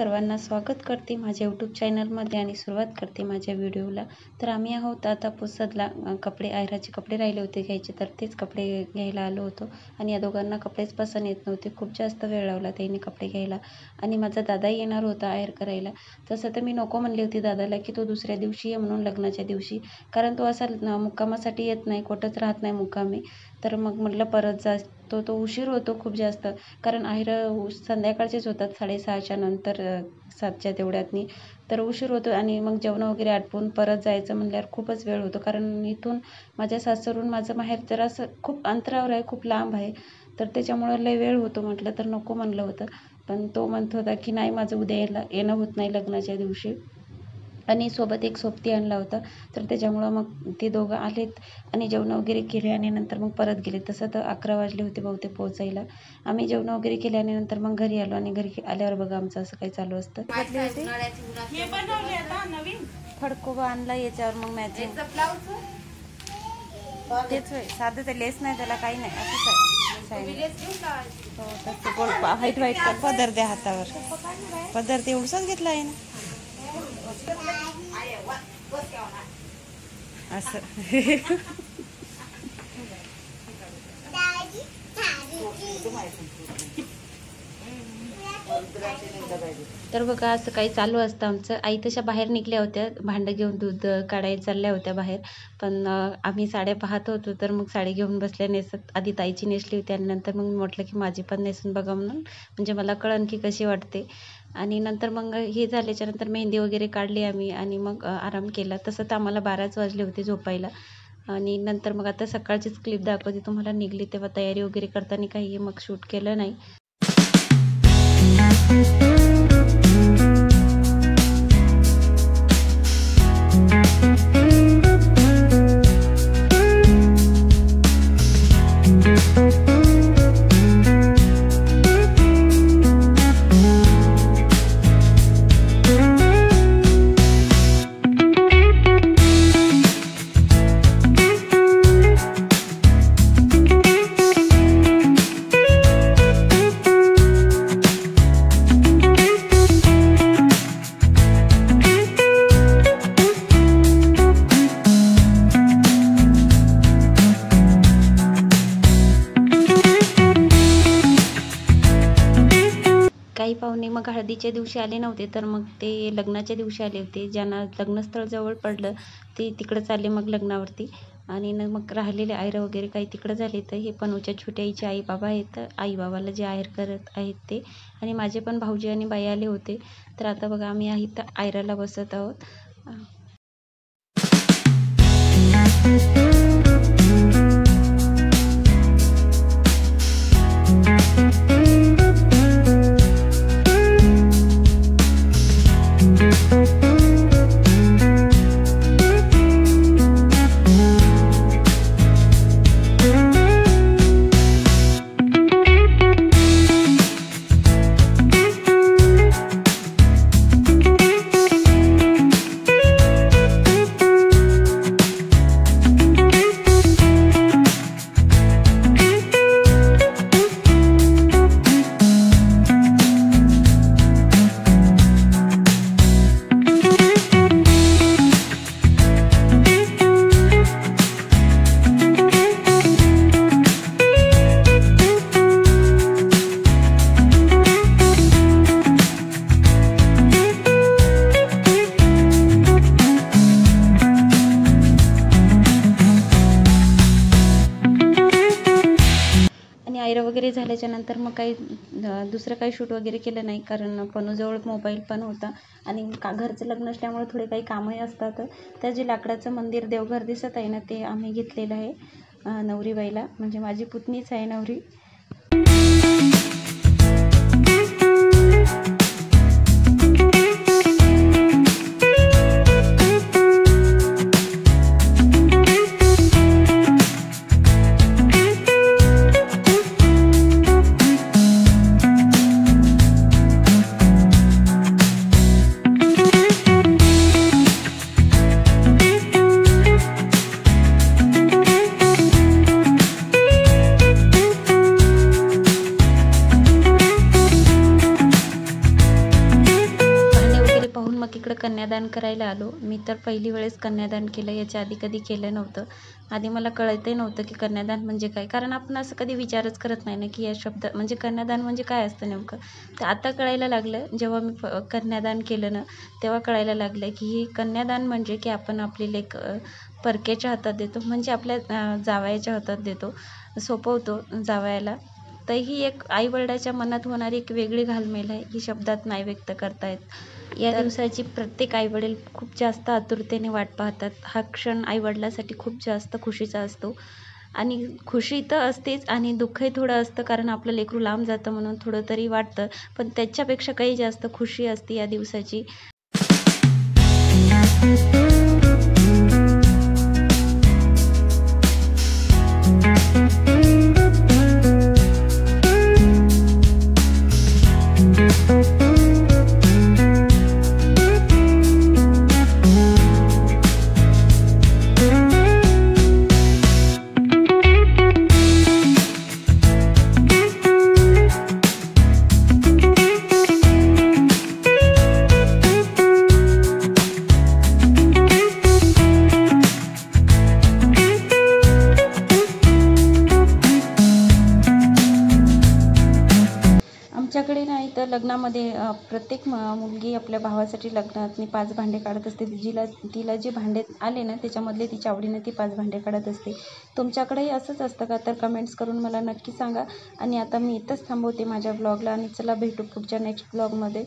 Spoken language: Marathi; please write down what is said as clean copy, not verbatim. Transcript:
सर्वांना स्वागत करते माझ्या यूट्यूब चॅनलमध्ये आणि सुरुवात करते माझ्या व्हिडिओला। तर आम्ही आहोत आता पुसदला, कपडे आयराचे कपडे राहिले होते घ्यायचे, तर तेच कपडे घ्यायला आलो होतो। आणि या दोघांना कपडेच पसंत येत नव्हते, खूप जास्त वेळ लावला त्यांनी कपडे घ्यायला। आणि माझा दादा येणार होता आयर करायला, तसं तर मी नको म्हणली होती दादाला की तो दुसऱ्या दिवशी ये म्हणून, लग्नाच्या दिवशी, कारण तो असा मुक्कामासाठी येत नाही, कुठंच राहत नाही मुक्कामी। तर मग म्हटलं परत जा, तो उशीर होतो खूप जास्त, कारण आयर संध्याकाळचेच होतात 6:30च्या नंतर, 7च्या तेवढ्यातनी, तर उशीर होतो। आणि मग जेवण वगैरे आटपून परत जायचं म्हणल्यावर खूपच वेळ होतो, कारण इथून माझ्या सासरून माझं माहेर जरासं खूप अंतरावर आहे, खूप लांब आहे, तर त्याच्यामुळं लय वेळ होतो म्हटलं, तर नको म्हणलं होतं। पण तो म्हणत होता की नाही, माझं उद्या येणं होत नाही लग्नाच्या दिवशी, आणि सोबत एक सोबती आणला होता, तर त्याच्यामुळं मग ते दोघं आलेत आणि जेवण वगैरे केले आणि नंतर मग परत गेले। तसं तर 11 वाजले होते बहुतेक पोहोचायला। आम्ही जेवण वगैरे केले आणि नंतर मग घरी आलो, आणि घरी आल्यावर बघा आमचं असं काही चालू असतं। फडकोबा आणला याच्यावर, मग मॅचिंग तेच होय, साधं ते लेस नाही, त्याला काही नाही, असंच आहे। व्हाईट व्हाईट पदर द्या हातावर, पदर ते उडसाच घेतला आहे ना असं। तर बघा असं काही चालू असतं आमचं। आई तशा बाहेर निघल्या होत्या, भांडं घेऊन दूध काढायला चालल्या होत्या बाहेर, पण आम्ही साड्या पाहत होतो, तर मग साडी घेऊन बसल्या नेसत। आधी ताईची नेसली होती आणि नंतर मग म्हटलं की माझी पण नेसून बघा म्हणून, म्हणजे मला कळन की कशी वाटते। आणि नंतर मग हे झाल्याच्या नंतर मेहंदी वगैरे काढली आम्ही आणि मग आराम केला। तसं तर आम्हाला 12च वाजले होते झोपायला। आणि नंतर मग आता सकाळचीच क्लिप दाखवते तुम्हाला, निघली तेव्हा तयारी वगैरे करताना काही मग शूट केलं नाही। काही पाहुणे मग हळदीच्या दिवशी आले नव्हते, तर मग ते लग्नाच्या दिवशी आले होते। ज्यांना लग्नस्थळ जवळ पडलं ते तिकडं चालले मग लग्नावरती, आणि मग राहिलेले आयर वगैरे काही तिकडं झाले। तर हे पनूच्या छोट्या आईचे आई बाबा आहेत, आई बाबाला जे आयर करत आहेत ते, आणि माझे पण भाऊजी आणि बाई आले होते। तर आता बघा आम्ही इथं आयराला बसत आहोत। आयर वगैरे झाल्याच्या नंतर मग काही दुसरं काही शूट वगैरे केलं नाही, कारण पनूजवळ मोबाईल पण होता, आणि घरचं लग्न असल्यामुळे थोडे काही कामही असतात। तर जे लाकडाचं मंदिर देवघर दिसत आहे ना, ते आम्ही घेतलेलं आहे नवरीबाईला, म्हणजे माझी पुतणीच आहे नवरी। इकडं कन्यादान करायला आलो. मी तर पहिली वेळेस कन्यादान केलं, याच्या आधी कधी केलं नव्हतं. आधी मला कळतही नव्हतं की कन्यादान म्हणजे काय, कारण आपण असं कधी विचारच करत नाही ना की या शब्द म्हणजे कन्यादान म्हणजे काय असतं नेमकं. तर आता कळायला लागलं, जेव्हा मी कन्यादान केलं ना तेव्हा कळायला लागलं की ही कन्यादान म्हणजे की आपण आपली लेक परक्याच्या हातात देतो, म्हणजे आपल्या जावयाच्या हातात देतो, सोपवतो जावयाला. तर ही एक आईवडिलाच्या मनात होणारी एक वेगळी घालमेल आहे, ही शब्दात नाही व्यक्त करता येत. या दिवसाची प्रत्येक आईवडील खूप जास्त आतुरतेने वाट पाहतात. हा क्षण आईवडिलांसाठी खूप जास्त खुशीचा असतो आणि खुशी तर असतेच आणि दुःखही थोडं असतं, कारण आपलं लेकरू लांब जातं म्हणून थोडं तरी वाटतं, पण त्याच्यापेक्षा काही जास्त खुशी असते या दिवसाची. आमच्याकडे नाही तर लग्नामध्ये प्रत्येक मुलगी आपल्या भावासाठी लग्नात 5 भांडे काढत असते. तिला जे भांडे आले ना त्याच्यामधले तिच्या आवडीने ती 5 भांडे काढत असते. तुमच्याकडेही असंच असतं का? तर कमेंट्स करून मला नक्की सांगा. आणि आता मी इथंच थांबवते माझ्या ब्लॉगला आणि चला भेटू पुढच्या नेक्स्ट ब्लॉगमध्ये.